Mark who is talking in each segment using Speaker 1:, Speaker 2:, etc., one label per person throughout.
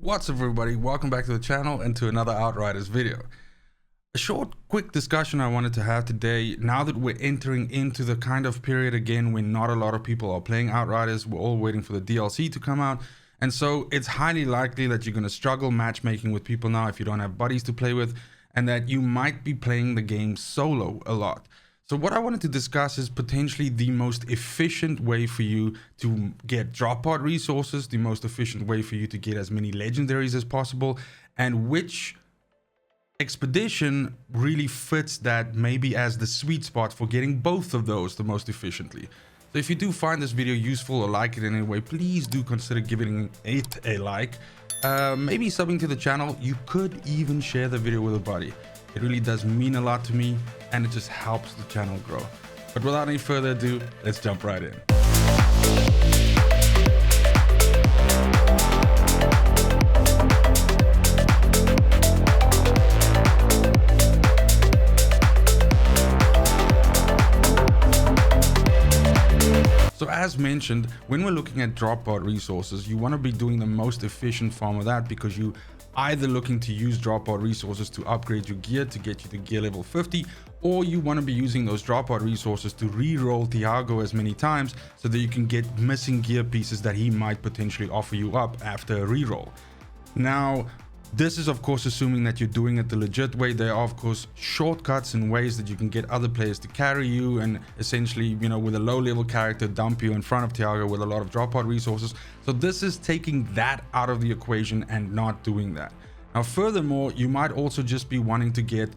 Speaker 1: What's up everybody, welcome back to the channel and to another Outriders video. A short quick discussion I wanted to have today, now that we're entering into the kind of period again when not a lot of people are playing Outriders. We're all waiting for the DLC to come out, and so it's highly likely that you're going to struggle matchmaking with people now if you don't have buddies to play with, and that you might be playing the game solo a lot. So what I wanted to discuss is potentially the most efficient way for you to get drop pod resources, the most efficient way for you to get as many legendaries as possible, and which expedition really fits that maybe as the sweet spot for getting both of those the most efficiently. So if you do find this video useful or like it in any way, please do consider giving it a like, maybe subbing to the channel. You could even share the video with a buddy. It really does mean a lot to me, and it just helps the channel grow. But without any further ado, let's jump right in. So as mentioned, when we're looking at drop pod resources, you want to be doing the most efficient farm of that, because you either looking to use drop pod resources to upgrade your gear to get you to gear level 50, or you want to be using those drop pod resources to re-roll Thiago as many times so that you can get missing gear pieces that he might potentially offer you up after a re-roll. Now, this is of course assuming that you're doing it the legit way. There are of course shortcuts and ways that you can get other players to carry you and essentially, you know, with a low level character dump you in front of Thiago with a lot of drop pod resources. So this is taking that out of the equation and not doing that. Now furthermore, you might also just be wanting to get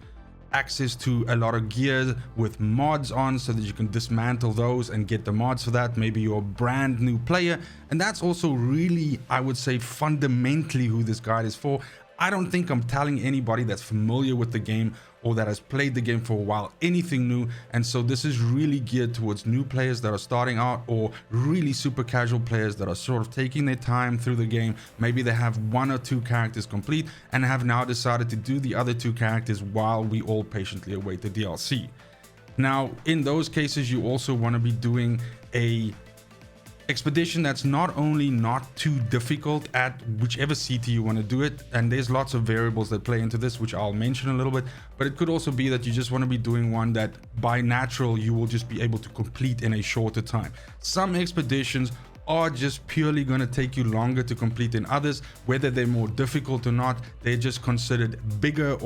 Speaker 1: access to a lot of gear with mods on so that you can dismantle those and get the mods for that. Maybe you're a brand new player, and that's also really, I would say, fundamentally who this guide is for. I don't think I'm telling anybody that's familiar with the game or that has played the game for a while anything new, and so this is really geared towards new players that are starting out, or really super casual players that are sort of taking their time through the game. Maybe they have 1 or 2 characters complete and have now decided to do the other 2 characters while we all patiently await the DLC. Now in those cases, you also want to be doing a expedition that's not only not too difficult at whichever CT you want to do it, and there's lots of variables that play into this which I'll mention a little bit, but it could also be that you just want to be doing one that by natural you will just be able to complete in a shorter time. Some expeditions are just purely going to take you longer to complete than others. Whether they're more difficult or not, they're just considered bigger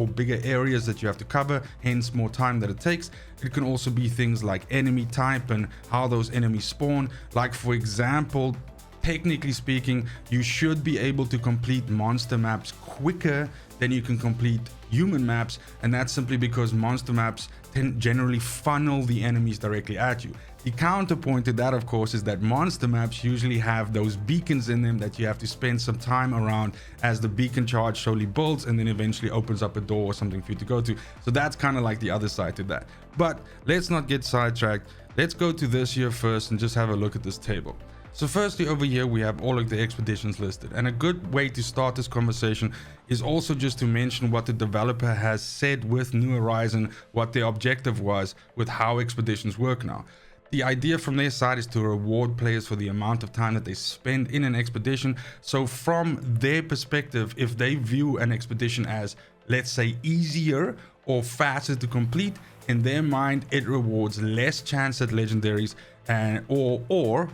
Speaker 1: areas that you have to cover, hence more time that it takes. It can also be things like enemy type and how those enemies spawn. Like for example, technically speaking, you should be able to complete monster maps quicker than you can complete human maps, and that's simply because monster maps generally funnel the enemies directly at you. The counterpoint to that, of course, is that monster maps usually have those beacons in them that you have to spend some time around as the beacon charge slowly builds and then eventually opens up a door or something for you to go to. So that's kind of like the other side to that. But let's not get sidetracked. Let's go to this here first and just have a look at this table. So firstly, over here we have all of the expeditions listed, and a good way to start this conversation is also just to mention what the developer has said with New Horizon, what their objective was with how expeditions work now. The idea from their side is to reward players for the amount of time that they spend in an expedition. So from their perspective, if they view an expedition as, let's say, easier or faster to complete, in their mind it rewards less chance at legendaries, and or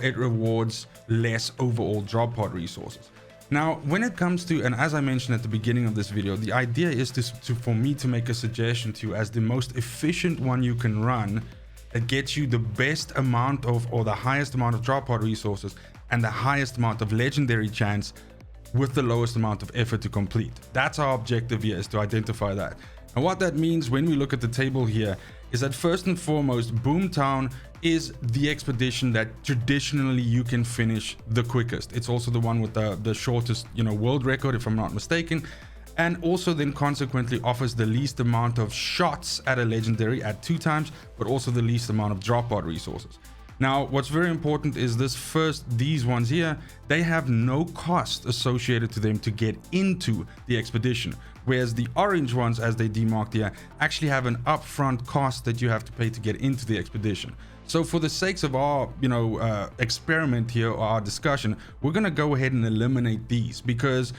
Speaker 1: it rewards less overall drop pod resources. Now when it comes to, and as I mentioned at the beginning of this video, the idea is for me to make a suggestion to you as the most efficient one you can run that gets you the best amount of, or the highest amount of drop pod resources and the highest amount of legendary chance with the lowest amount of effort to complete. That's our objective here, is to identify that. And what that means when we look at the table here is that first and foremost, Boomtown is the expedition that traditionally you can finish the quickest. It's also the one with the shortest, you know, world record, if I'm not mistaken, and also then consequently offers the least amount of shots at a legendary at 2 times, but also the least amount of drop pod resources. Now, what's very important is these ones here, they have no cost associated to them to get into the expedition, whereas the orange ones, as they demarked here, actually have an upfront cost that you have to pay to get into the expedition. So for the sakes of our, experiment here, or our discussion, we're going to go ahead and eliminate these, because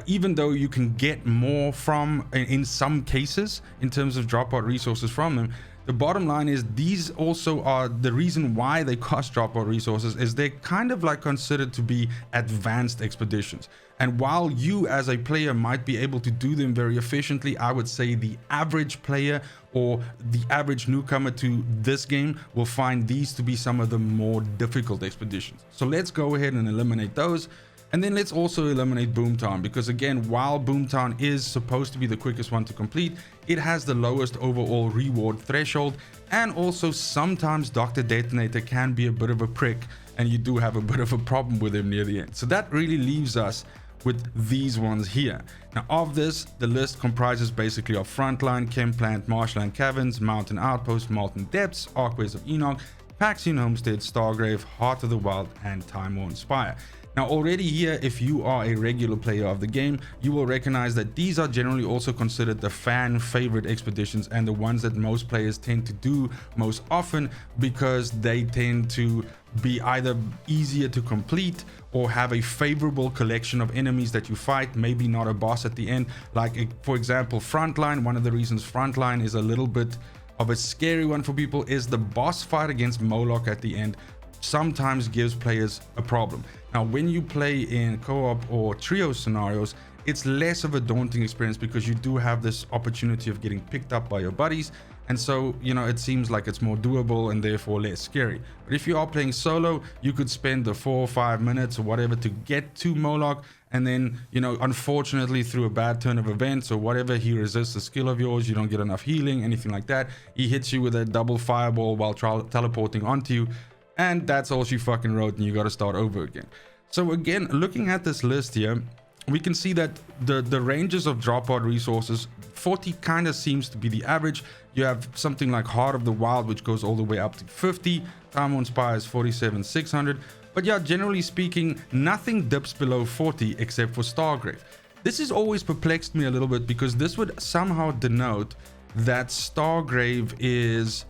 Speaker 1: even though you can get more from, in some cases, in terms of drop pod resources from them, the bottom line is these also are the reason why they cost drop pod resources, is they're kind of like considered to be advanced expeditions. And while you as a player might be able to do them very efficiently, I would say the average player or the average newcomer to this game will find these to be some of the more difficult expeditions. So let's go ahead and eliminate those. And then let's also eliminate Boomtown, because again, while Boomtown is supposed to be the quickest one to complete, it has the lowest overall reward threshold, and also sometimes Dr. Detonator can be a bit of a prick and you do have a bit of a problem with him near the end. So that really leaves us with these ones here. Now of this, the list comprises basically of Frontline, Chemplant, Marshland Caverns, Mountain Outpost, Molten Depths, Archways of Enoch, Paxian Homestead, Stargrave, Heart of the Wild, and Time-Worn Spire. Now already here, if you are a regular player of the game, you will recognize that these are generally also considered the fan favorite expeditions, and the ones that most players tend to do most often, because they tend to be either easier to complete or have a favorable collection of enemies that you fight, maybe not a boss at the end. Like for example, Frontline, one of the reasons Frontline is a little bit of a scary one for people is the boss fight against Moloch at the end sometimes gives players a problem. Now when you play in co-op or trio scenarios, it's less of a daunting experience, because you do have this opportunity of getting picked up by your buddies, and so it seems like it's more doable and therefore less scary. But if you are playing solo, you could spend the 4 or 5 minutes or whatever to get to Moloch, and then unfortunately through a bad turn of events or whatever, he resists a skill of yours, you don't get enough healing, anything like that, he hits you with a double fireball while teleporting onto you, and that's all she fucking wrote, and you got to start over again. So again, looking at this list here, we can see that the ranges of drop pod resources, 40 kind of seems to be the average. You have something like Heart of the Wild, which goes all the way up to 50. Time-Worn Spire is 47,600. But yeah, generally speaking, nothing dips below 40 except for Stargrave. This has always perplexed me a little bit, because this would somehow denote that Stargrave is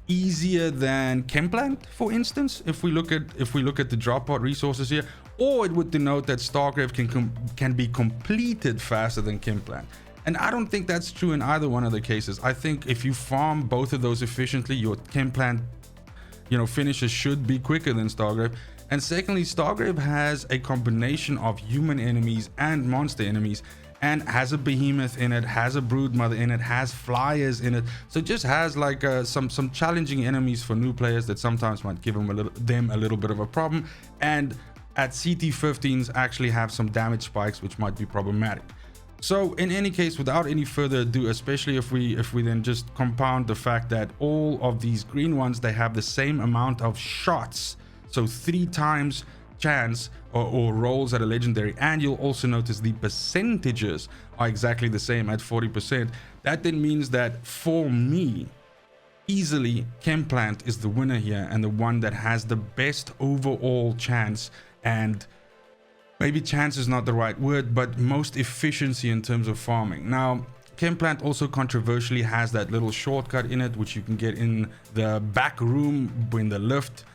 Speaker 1: easier than Chemplant, for instance, if we look at the drop pod resources here, or it would denote that Stargrave can be completed faster than Chemplant. And I don't think that's true in either one of the cases. I think if you farm both of those efficiently, your Chemplant finishes should be quicker than Stargrave. And secondly, Stargrave has a combination of human enemies and monster enemies, and has a behemoth in it, has a broodmother in it, has flyers in it, so it just has like some challenging enemies for new players that sometimes might give them a little bit of a problem. And at CT15s actually have some damage spikes, which might be problematic. So in any case, without any further ado, especially if we then just compound the fact that all of these green ones, they have the same amount of shots, so 3 times chance or rolls at a legendary, and you'll also notice the percentages are exactly the same at 40%. That then means that for me, easily Chemplant is the winner here, and the one that has the best overall chance, and maybe chance is not the right word, but most efficiency in terms of farming. Now Chemplant also controversially has that little shortcut in it, which you can get in the back room when the lift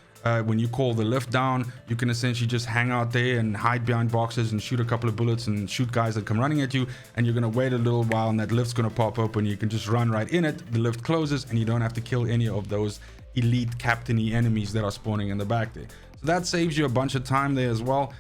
Speaker 1: when you call the lift down. You can essentially just hang out there and hide behind boxes and shoot a couple of bullets and shoot guys that come running at you, and you're going to wait a little while and that lift's going to pop open. You can just run right in it, the lift closes, and you don't have to kill any of those elite captain-y enemies that are spawning in the back there. So that saves you a bunch of time there as well.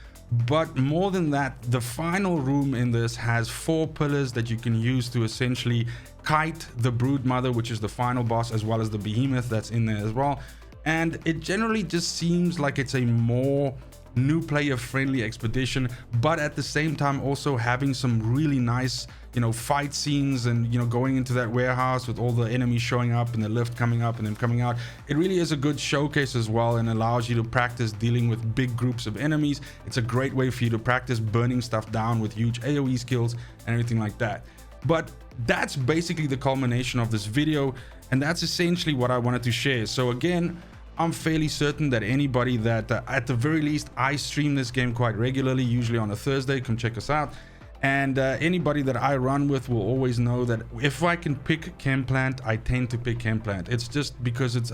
Speaker 1: But more than that, the final room in this has 4 pillars that you can use to essentially kite the broodmother, which is the final boss, as well as the behemoth that's in there as well. And it generally just seems like it's a more new player friendly expedition, but at the same time also having some really nice fight scenes, and going into that warehouse with all the enemies showing up and the lift coming up and then coming out. It really is a good showcase as well, and allows you to practice dealing with big groups of enemies. It's a great way for you to practice burning stuff down with huge AoE skills and everything like that. But that's basically the culmination of this video, and that's essentially what I wanted to share. So again, I'm fairly certain that anybody that, at the very least, I stream this game quite regularly, usually on a Thursday. Come check us out. And anybody that I run with will always know that if I can pick Chem Plant, I tend to pick Chem Plant. It's just because it's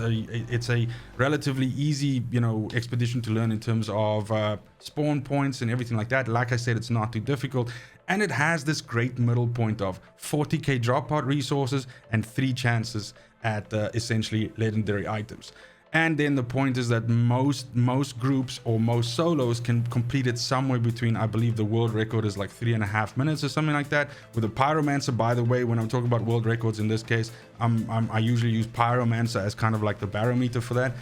Speaker 1: a relatively easy, you know, expedition to learn in terms of spawn points and everything like that. Like I said, it's not too difficult. And it has this great middle point of 40k drop pod resources and 3 chances at essentially legendary items. And then the point is that most groups or most solos can complete it somewhere between, I believe the world record is like 3.5 minutes or something like that. With a Pyromancer, by the way, when I'm talking about world records in this case, I usually use Pyromancer as kind of like the barometer for that.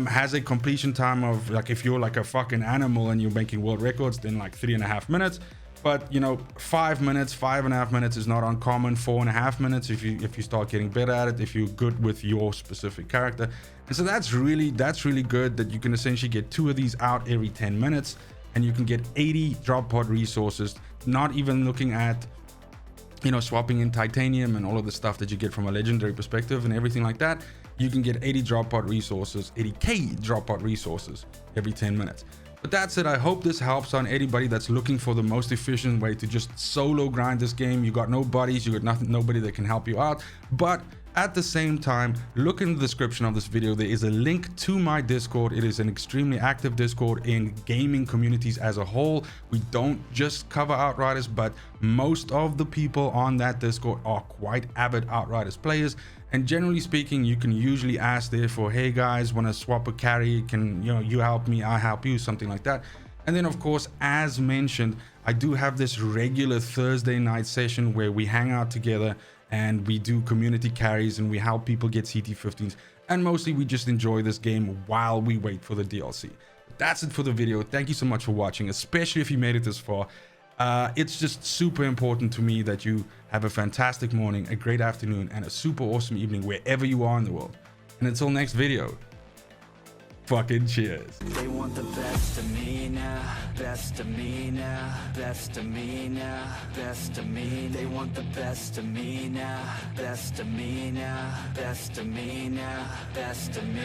Speaker 1: Has a completion time of, like, if you're like a fucking animal and you're making world records, then like 3.5 minutes. But, you know, 5 minutes, 5.5 minutes is not uncommon. 4.5 minutes if you start getting better at it, if you're good with your specific character. And so that's really good that you can essentially get 2 of these out every 10 minutes, and you can get 80 drop pod resources, not even looking at, you know, swapping in titanium and all of the stuff that you get from a legendary perspective and everything like that. You can get 80 drop pod resources, 80k drop pod resources every 10 minutes. But that's it. I hope this helps on anybody that's looking for the most efficient way to just solo grind this game. You got no buddies, you got nobody that can help you out. But at the same time, look in the description of this video. There is a link to my Discord. It is an extremely active Discord in gaming communities as a whole. We don't just cover Outriders, but most of the people on that Discord are quite avid Outriders players. And generally speaking, you can usually ask there for, hey guys, want to swap a carry? Can, you know, you help me, I help you, something like that. And then of course, as mentioned, I do have this regular Thursday night session where we hang out together and we do community carries and we help people get CT15s. And mostly we just enjoy this game while we wait for the DLC. That's it for the video. Thank you so much for watching, especially if you made it this far. It's just super important to me that you have a fantastic morning, a great afternoon, and a super awesome evening wherever you are in the world. And until next video, fucking cheers.
Speaker 2: They want the best of me now, best of me now, best of me now, best of me. They want the best of me now, best of me now, best of me now, best of me.